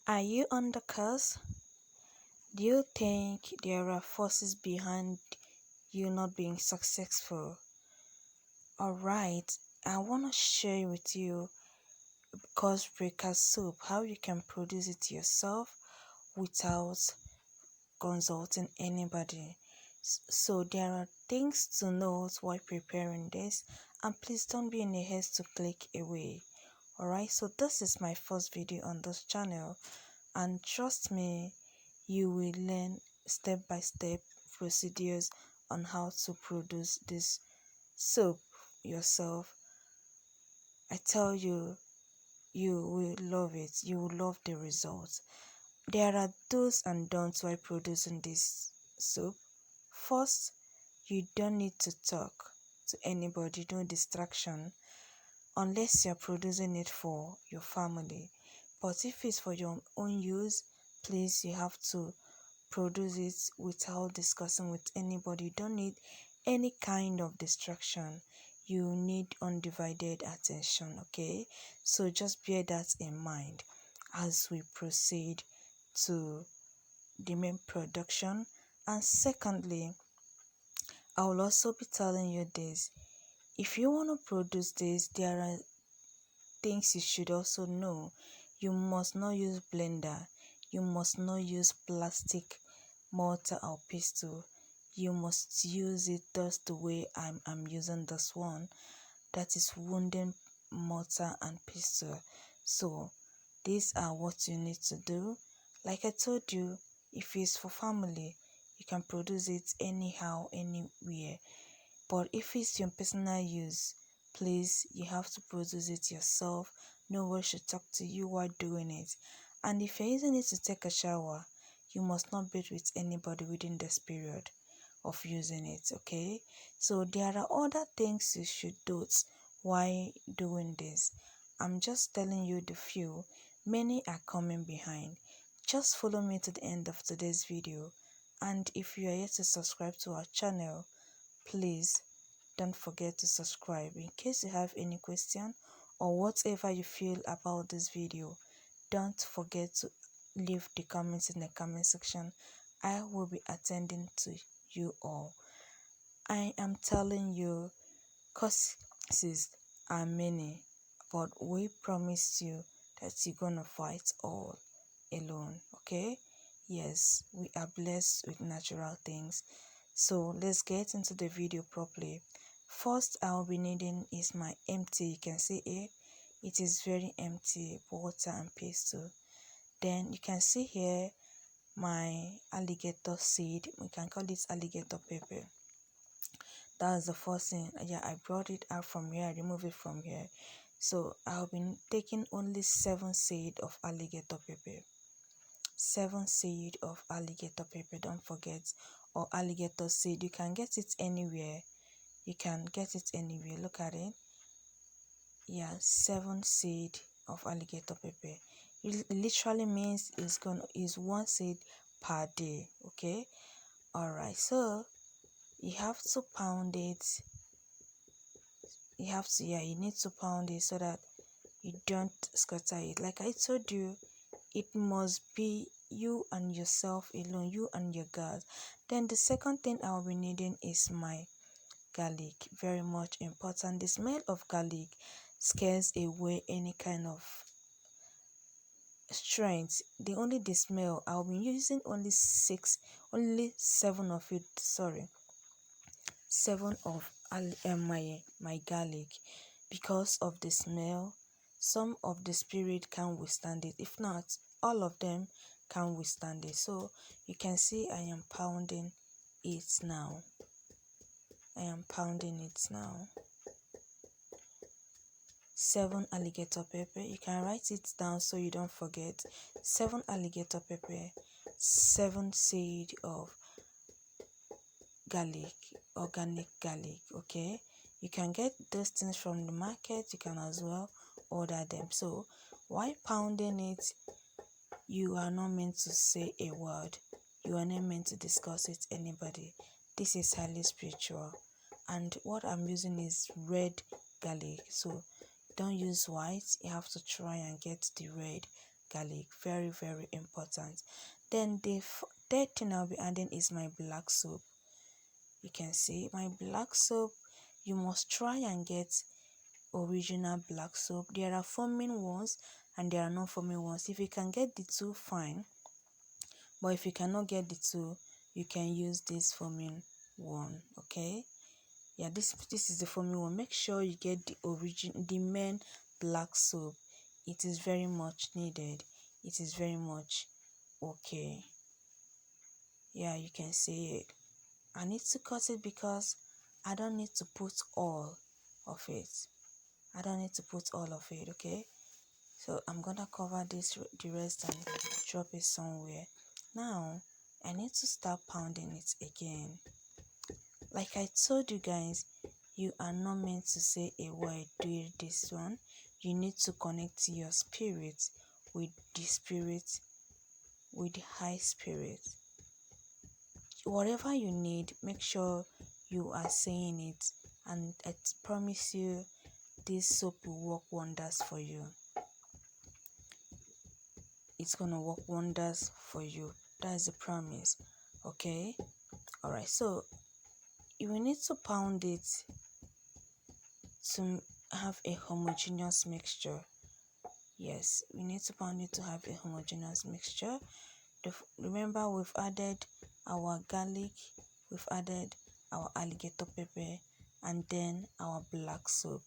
Are you on the curse? Do you think there are forces behind you not being successful? Alright, I want to share with you curse breaker soap, how you can produce it yourself without consulting anybody. So there are things to note while preparing this, and please don't be in a haste to click away. Alright, so this is my first video on this channel, and trust me, you will learn step by step procedures on how to produce this soap yourself. I tell you, you will love it. You will love the results. There are do's and don'ts while producing this soap. First, you don't need to talk to anybody, no distraction, unless you're producing it for your family. But if it's for your own use, please, you have to produce it without discussing with anybody. You don't need any kind of distraction. You need undivided attention, okay? So just bear that in mind as we proceed to the main production. And secondly, I will also be telling you this: if you want to produce this, there are things you should also know. You must not use blender, you must not use plastic mortar or pestle. You must use it just the way I'm using this one, that is wooden mortar and pestle. So these are what you need to do. Like I told you, if it's for family, you can produce it anyhow, anywhere. But if it's your personal use, please, you have to produce it yourself. No one should talk to you while doing it. And if you're using it to take a shower, you must not bathe with anybody within this period of using it, okay? So there are other things you should do while doing this. I'm just telling you the few. Many are coming behind. Just follow me to the end of today's video. And if you are yet to subscribe to our channel, please don't forget to subscribe. In case you have any question or whatever you feel about this video, don't forget to leave the comments in the comment section. I will be attending to you all. I am telling you, causes are many, but we promise you that you're gonna fight all alone, okay? Yes, we are blessed with natural things. So let's get into the video properly. First I'll be needing is my empty, you can see it is very empty, water and pestle. Then you can see here my alligator seed, we can call it alligator pepper. That's the first thing. Yeah, I brought it out from here, I removed it from here. So I'll be taking only 7 seed of alligator pepper. 7 seed of alligator pepper, don't forget, or alligator seed. You can get it anywhere. You can get it anywhere. Look at it. Yeah, 7 seed of alligator pepper. It literally means is 1 seed per day, okay? Alright, so you have to pound it. You need to pound it so that you don't scatter it. Like I told you, it must be you and yourself alone, you and your God. Then the second thing I'll be needing is my garlic. Very much important. The smell of garlic scares away any kind of strength. The smell, I'll be using only 7 of it, sorry, 7 of my garlic, because of the smell. Some of the spirit can withstand it, if not all of them can withstand it. So you can see I am pounding it now. 7 alligator pepper, you can write it down so you don't forget. 7 alligator pepper, 7 seed of garlic, organic garlic, okay? You can get those things from the market, you can as well order them. So while pounding it, you are not meant to say a word, you are not meant to discuss with anybody. This is highly spiritual, and what I'm using is red garlic, so don't use white. You have to try and get the red garlic. Very, very important. Then the third thing I'll be adding is my black soap. You can see my black soap. You must try and get original black soap. There are foaming ones and there are non-foaming ones. If you can get the two, fine, but if you cannot get the two, you can use this foaming one. Okay, yeah, this is the foaming one. Make sure you get the main black soap. It is very much needed. It is very much okay. Yeah, you can see it. I need to cut it because I don't need to put all of it. I don't need to put all of it. Okay, so I'm gonna cover the rest and drop it somewhere. Now I need to start pounding it again. Like I told you guys, you are not meant to say a word during this one. You need to connect to your spirit, with the spirit, with the high spirit. Whatever you need, make sure you are saying it, and I promise you this soap will work wonders for you. It's gonna work wonders for you. That is a promise. Okay, all right, so you will need to pound it to have a homogeneous mixture. Yes, we need to pound it to have a homogeneous mixture. Remember, we've added our garlic, we've added our alligator pepper, and then our black soap.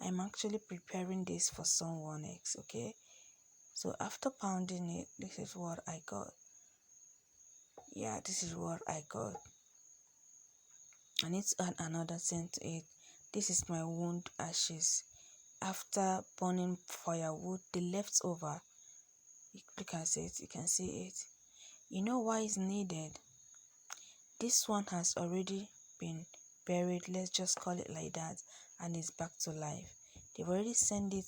I'm actually preparing this for someone else. Okay, so after pounding it, this is what I got. Yeah, this is what I got. I need to add another thing to it. This is my wound ashes. After burning firewood, the leftover, you can see it. You can see it. You know why it's needed? This one has already been buried. Let's just call it like that, and it's back to life. They've already sent it.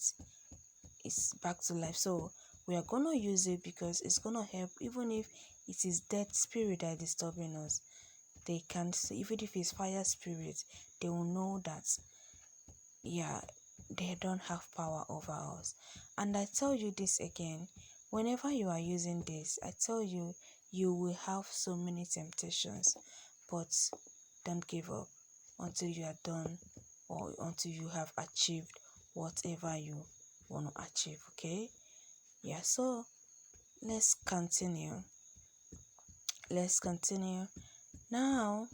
It's back to life. So we are gonna use it because it's gonna help. Even if it is dead spirit that is disturbing us, they can see. Even if it's fire spirit, they will know that, yeah, they don't have power over us. And I tell you this again, whenever you are using this, I tell you, you will have so many temptations, but don't give up until you are done, or until you have achieved whatever you want to achieve. Okay, yeah, so let's continue. Now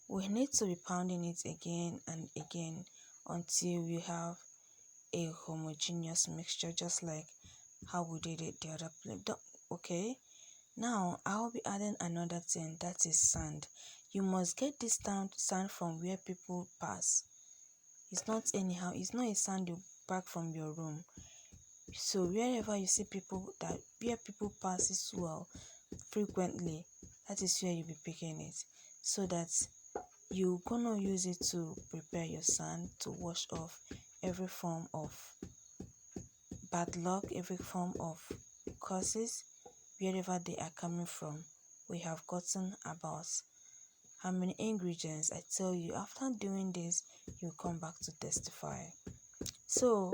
we need to be pounding it again and again until we have a homogeneous mixture, just like how we did it the other plate. Okay, now I'll be adding another thing, that is sand. You must get this sand from where people pass. It's not anyhow. It's not a sand you pack from your room. So wherever you see people, that where people passes well frequently, that is where you'll be picking it, so that you're gonna use it to prepare your sand, to wash off every form of bad luck, every form of curses, wherever they are coming from. We have gotten about how many ingredients. I tell you, after doing this, you come back to testify. So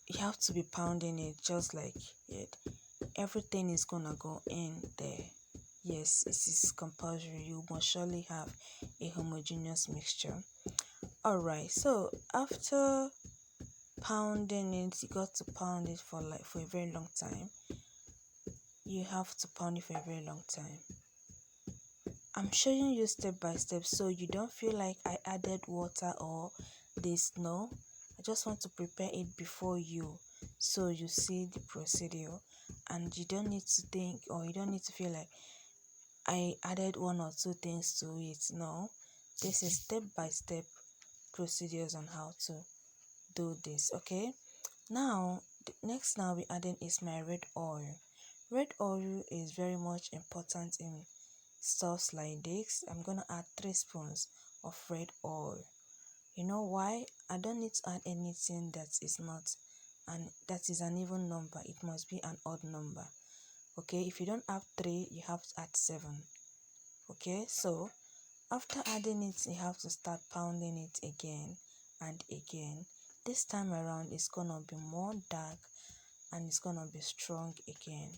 you have to be pounding it just like it. Everything is gonna go in there. Yes, it is compulsory. You must surely have a homogeneous mixture. Alright, so after pounding it, you got to pound it for a very long time. You have to pound it for a very long time. I'm showing you step by step so you don't feel like I added water or this. No, I just want to prepare it before you, so you see the procedure, and you don't need to think, or you don't need to feel like I added one or two things to it. No, this is step by step procedures on how to do this. Okay, now the next now we adding is my red oil. Red oil is very much important in stuffs like this. I'm gonna add 3 spoons of red oil. You know why? I don't need to add anything that is not that is an even number. It must be an odd number. Okay, if you don't have 3, you have to add 7. Okay, so after adding it, you have to start pounding it again and again. This time around it's gonna be more dark and it's gonna be strong again.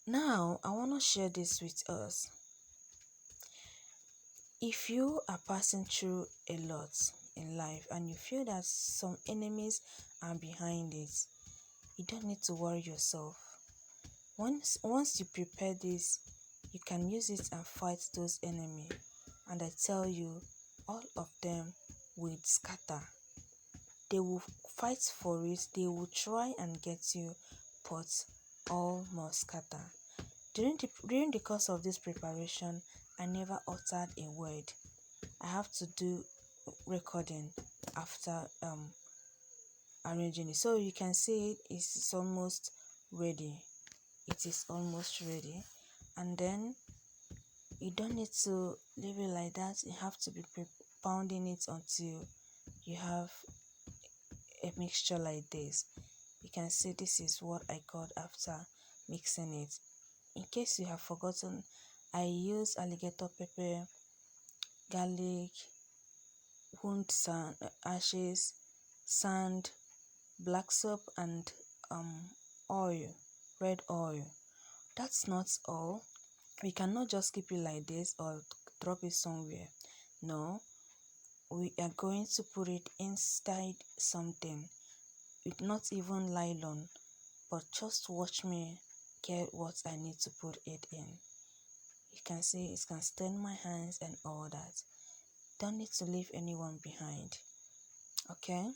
Now I want to share this with us. If you are passing through a lot in life and you feel that some enemies are behind it, you don't need to worry yourself. Once you prepare this, you can use it and fight those enemies. And I tell you, all of them will scatter. They will fight for it, they will try and get you, but all must scatter. During the course of this preparation, I never uttered a word. I have to do recording after arranging it. So you can see it's almost ready. It is almost ready. And then you don't need to leave it like that. You have to be pounding it until you have a mixture like this. You can see this is what I got after mixing it. In case you have forgotten, I use alligator pepper, garlic, wound sand, ashes, sand, black soap, and oil, red oil. That's not all. We cannot just keep it like this or drop it somewhere. No, we are going to put it inside something. It's not even nylon, but just watch me get what I need to put it in. You can see it can stain my hands and all that. Don't need to leave anyone behind. Okay,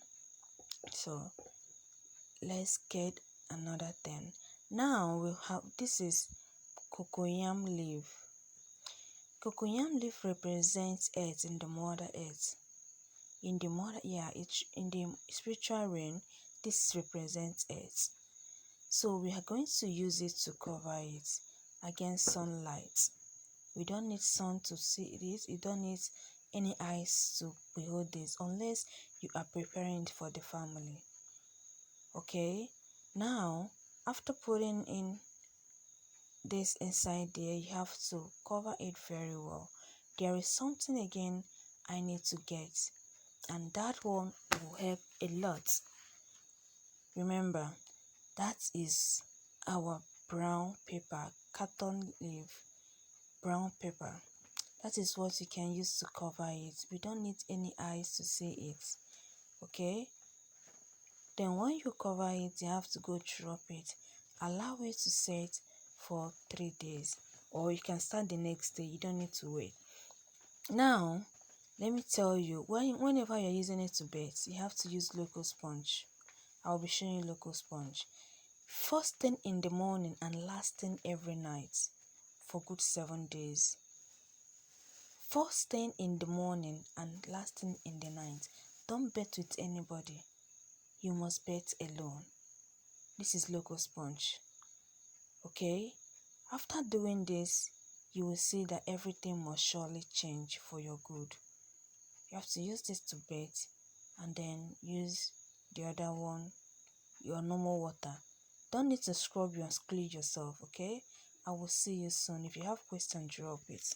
so let's get another thing. Now we'll have, this is cocoyam leaf. Cocoyam leaf represents earth in the mother earth. In the mother, in the spiritual realm, this represents earth. So we are going to use it to cover it against sunlight. We don't need sun to see this. You don't need any eyes to behold this unless you are preparing it for the family. Okay, now after putting in this inside there, you have to cover it very well. There is something again I need to get, and that one will help a lot. Remember, that is our brown paper, carton leaf, brown paper. That is what you can use to cover it. We don't need any eyes to see it. Okay, then when you cover it, you have to go drop it. Allow it to set for 3 days, or you can start the next day. You don't need to wait. Now let me tell you, whenever you're using it to bathe, you have to use local sponge. I'll be showing you local sponge. First thing in the morning and last thing every night for good 7 days. First thing in the morning and last thing in the night. Don't bet with anybody. You must bet alone. This is local sponge. Okay? After doing this, you will see that everything must surely change for your good. You have to use this to bathe and then use the other one, your normal water. Don't need to scrub you and clean yourself, okay? I will see you soon. If you have questions, drop it.